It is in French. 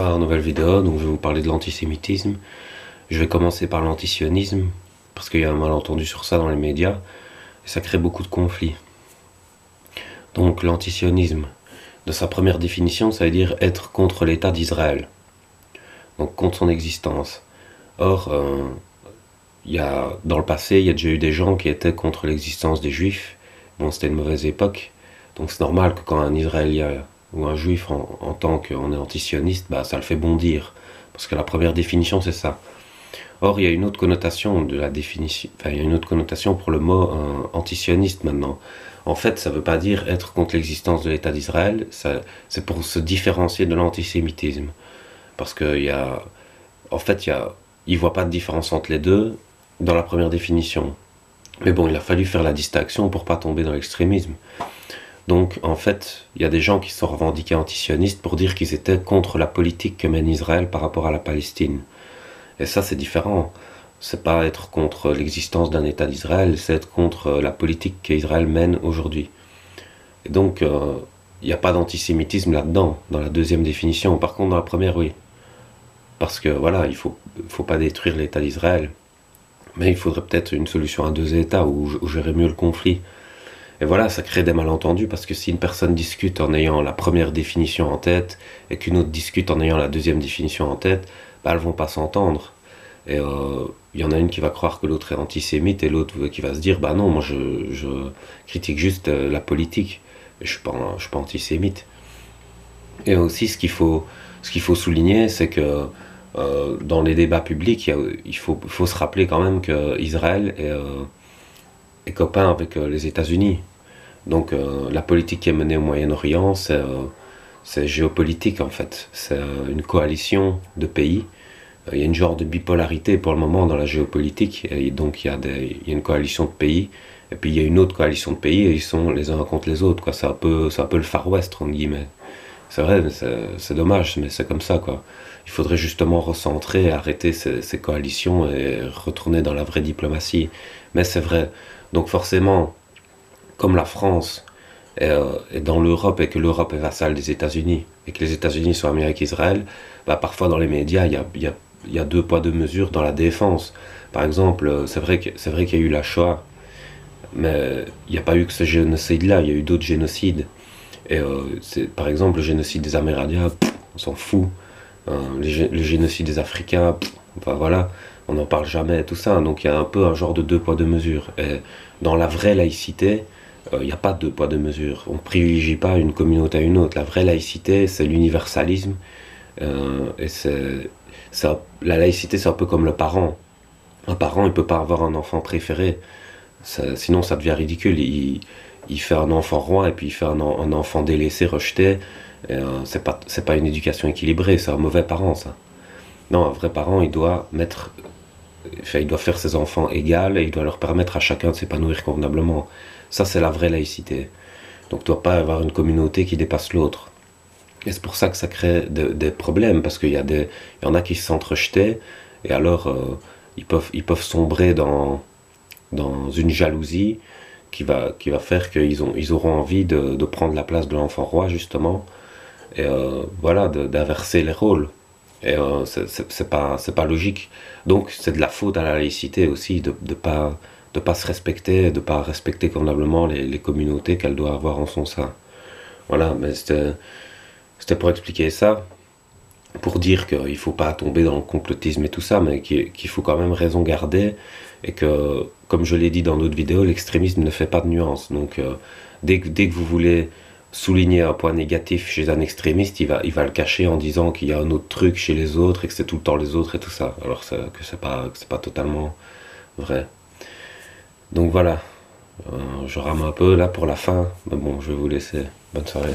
Nouvelle vidéo, donc je vais vous parler de l'antisémitisme. Je vais commencer par l'antisionisme, parce qu'il y a un malentendu sur ça dans les médias, et ça crée beaucoup de conflits. Donc l'antisionisme, de sa première définition, ça veut dire être contre l'État d'Israël, donc contre son existence. Or, dans le passé, il y a déjà eu des gens qui étaient contre l'existence des Juifs. Bon, c'était une mauvaise époque, donc c'est normal que quand un Israélien ou un Juif, en tant qu'on est antisioniste, ça le fait bondir, parce que la première définition, c'est ça. Or, il y a une autre connotation de la définition, enfin, il y a une autre connotation pour le mot antisioniste maintenant. En fait, ça ne veut pas dire être contre l'existence de l'État d'Israël, c'est pour se différencier de l'antisémitisme. Parce il ne voit pas de différence entre les deux dans la première définition. Mais bon, il a fallu faire la distinction pour pas tomber dans l'extrémisme. Donc, en fait, il y a des gens qui se sont revendiqués antisionistes pour dire qu'ils étaient contre la politique que mène Israël par rapport à la Palestine. Et ça, c'est différent. C'est pas être contre l'existence d'un État d'Israël, c'est être contre la politique qu'Israël mène aujourd'hui. Et donc, il n'y a pas d'antisémitisme là-dedans, dans la deuxième définition. Par contre, dans la première, oui. Parce que voilà, il faut pas détruire l'État d'Israël. Mais il faudrait peut-être une solution à deux États où gérer mieux le conflit. Et voilà, ça crée des malentendus parce que si une personne discute en ayant la première définition en tête et qu'une autre discute en ayant la deuxième définition en tête, elles vont pas s'entendre. Et il y en a une qui va croire que l'autre est antisémite et l'autre qui va se dire non, moi je critique juste la politique et je suis pas antisémite. Et aussi ce qu'il faut souligner, c'est que dans les débats publics, il faut se rappeler quand même que Israël est copain avec les États-Unis. Donc la politique qui est menée au Moyen-Orient, c'est géopolitique en fait. C'est une coalition de pays. Il y a une genre de bipolarité pour le moment dans la géopolitique. Et donc il y a une coalition de pays, et puis il y a une autre coalition de pays, et ils sont les uns contre les autres. C'est un peu le Far West, entre guillemets. C'est vrai, c'est dommage, mais c'est comme ça, quoi. Il faudrait justement recentrer, arrêter ces coalitions et retourner dans la vraie diplomatie. Mais c'est vrai. Donc forcément, comme la France est dans l'Europe et que l'Europe est vassale des États-Unis et que les États-Unis sont amis avec Israël, parfois dans les médias, il y a deux poids deux mesures dans la défense. Par exemple, c'est vrai qu'il y a eu la Shoah, mais il n'y a pas eu que ce génocide-là, il y a eu d'autres génocides. Et par exemple, le génocide des Amérindiens, on s'en fout. Le génocide des Africains, voilà, on n'en parle jamais, tout ça. Donc il y a un peu un genre de deux poids deux mesures. Et dans la vraie laïcité, il n'y a pas de deux poids deux mesures. On ne privilégie pas une communauté à une autre. La vraie laïcité, c'est l'universalisme. Et la laïcité, c'est un peu comme le parent. Un parent, il ne peut pas avoir un enfant préféré. Sinon, ça devient ridicule. Il fait un enfant roi et puis il fait un enfant délaissé, rejeté. C'est pas une éducation équilibrée, c'est un mauvais parent, ça. Non, un vrai parent, il doit faire ses enfants égaux et il doit leur permettre à chacun de s'épanouir convenablement. Ça, c'est la vraie laïcité. Donc, il ne doit pas y avoir une communauté qui dépasse l'autre. Et c'est pour ça que ça crée des problèmes, parce qu'il y en a qui se sentent rejetés, et alors ils peuvent sombrer dans une jalousie qui va faire qu'ils auront envie de prendre la place de l'enfant roi, justement, et voilà, d'inverser les rôles. Et c'est pas logique. Donc c'est de la faute à la laïcité aussi de pas se respecter, de pas respecter convenablement les communautés qu'elle doit avoir en son sein. Voilà, mais c'était pour expliquer ça, pour dire qu'il ne faut pas tomber dans le complotisme et tout ça, mais qu'il faut quand même raison garder, et que, comme je l'ai dit dans d'autres vidéos, l'extrémisme ne fait pas de nuance. Donc dès que vous voulez souligner un point négatif chez un extrémiste, il va le cacher en disant qu'il y a un autre truc chez les autres et que c'est tout le temps les autres et tout ça, alors que c'est pas totalement vrai. Donc voilà, je rame un peu là pour la fin, mais bon, je vais vous laisser. Bonne soirée.